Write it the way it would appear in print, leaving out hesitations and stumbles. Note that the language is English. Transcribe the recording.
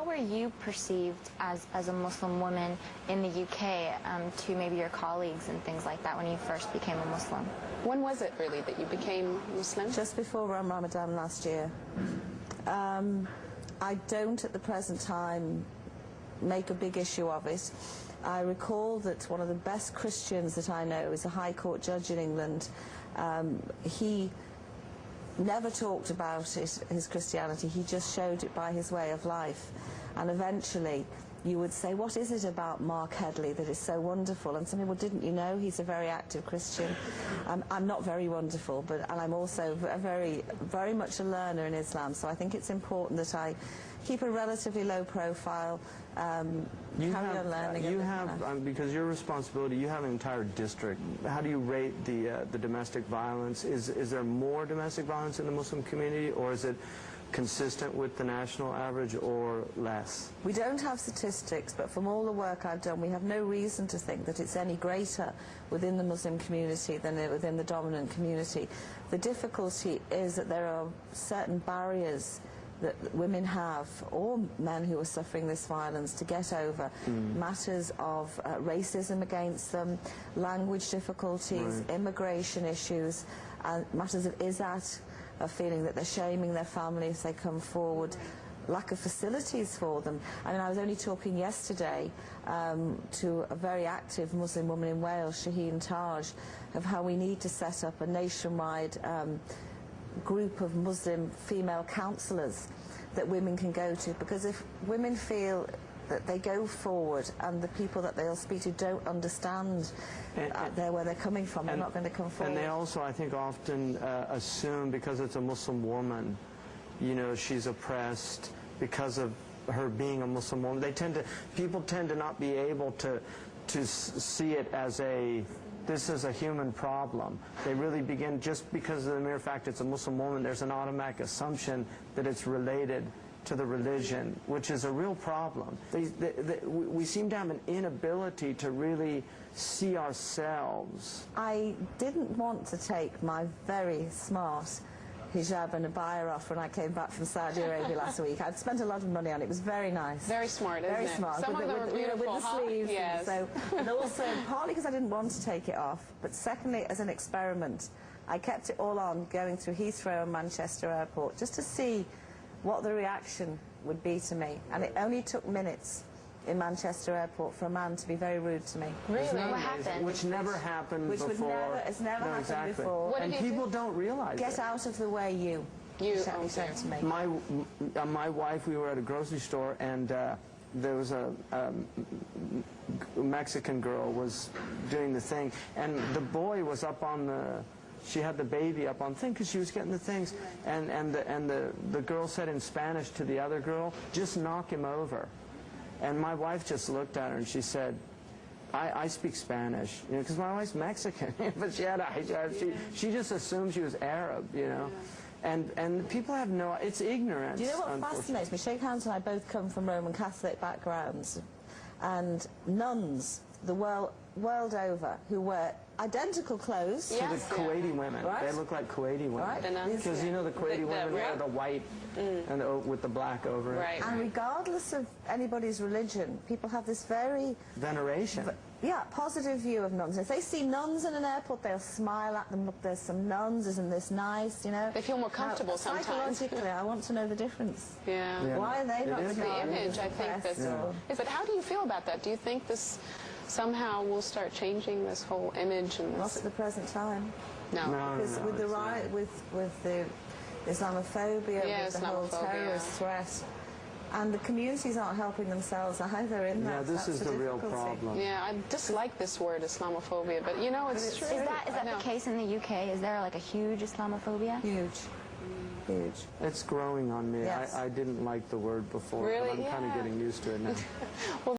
were you perceived as a Muslim woman in the UK to maybe your colleagues and things like that when you first became a Muslim? When was it really that you became Muslim? Just before Ramadan last year. I don't at the present time make a big issue of it. I recall that one of the best Christians that I know is a High Court judge in England. He never talked about his Christianity, he just showed it by his way of life. And eventually you would say, what is it about Mark Headley that is so wonderful? And some people, didn't you know he's a very active Christian? I'm not very wonderful, and I'm also very much a learner in Islam, so I think it's important that I keep a relatively low profile, carry on learning. You have, because your responsibility, you have an entire district. How do you rate the domestic violence? Is there more domestic violence in the Muslim community, or is it consistent with the national average or less? We don't have statistics, but from all the work I've done, we have no reason to think that it's any greater within the Muslim community than within the dominant community. The difficulty is that there are certain barriers that women have, or men who are suffering this violence, to get over. Matters of racism against them, language difficulties, immigration issues, matters of izzat, of feeling that they're shaming their family if they come forward, lack of facilities for them. I mean, I was only talking yesterday to a very active Muslim woman in Wales, Shaheen Taj, of how we need to set up a nationwide group of Muslim female counsellors that women can go to, because if women feel that they go forward and the people that they'll speak to don't understand where they're coming from, they're not going to come forward. And they also, I think, often assume because it's a Muslim woman, you know, she's oppressed because of her being a Muslim woman. People tend to not be able to see it as this is a human problem. They really begin, just because of the mere fact it's a Muslim woman, there's an automatic assumption that it's related to the religion, which is a real problem. We seem to have an inability to really see ourselves. I didn't want to take my very smart hijab and abaya off when I came back from Saudi Arabia last week. I'd spent a lot of money on it. It was very nice. Very smart, isn't it? Very smart. Some of them are beautiful, with the sleeves. Yes. And also, partly because I didn't want to take it off, but secondly, as an experiment, I kept it all on going through Heathrow and Manchester Airport just to see what the reaction would be to me. And it only took minutes in Manchester Airport for a man to be very rude to me. Really? What happened? Which never happened before. It's never happened before. And people don't realize it. Get out of the way, you. You said to me. My wife, we were at a grocery store, and there was a Mexican girl was doing the thing, and the boy was up on the, she had the baby up on the thing because she was getting the things, and the girl said in Spanish to the other girl, just knock him over. And my wife just looked at her and she said, I speak Spanish, you know, because my wife's Mexican, but she had a hijab. She just assumed she was Arab, you know. And people have no, it's ignorance. Do you know what fascinates me? Sheikh Hans and I both come from Roman Catholic backgrounds, and nuns the world over who wear identical clothes. Yes. To the Kuwaiti women. Right. They look like Kuwaiti women. Right. Because you know the Kuwaiti women wear the white and with the black over it. Right. And regardless of anybody's religion, people have this very veneration. Positive view of nuns. If they see nuns in an airport, they'll smile at them. Look, there's some nuns. Isn't this nice? You know. They feel more comfortable sometimes. Psychologically, I want to know the difference. Yeah. Why are they not? It's the image, I think. That's. But how do you feel about that? Do you think this somehow will start changing this whole image and this? Not at the present time. No. Because with the with the Islamophobia, with the whole terrorist threat, and the communities aren't helping themselves either in that. Yeah, this is the real problem. Yeah, I dislike this word Islamophobia, but you know, it's true. Is that the case in the UK? Is there like a huge Islamophobia? Huge. Huge. It's growing on me. Yes. I didn't like the word before, really? but I'm kind of getting used to it now. Well,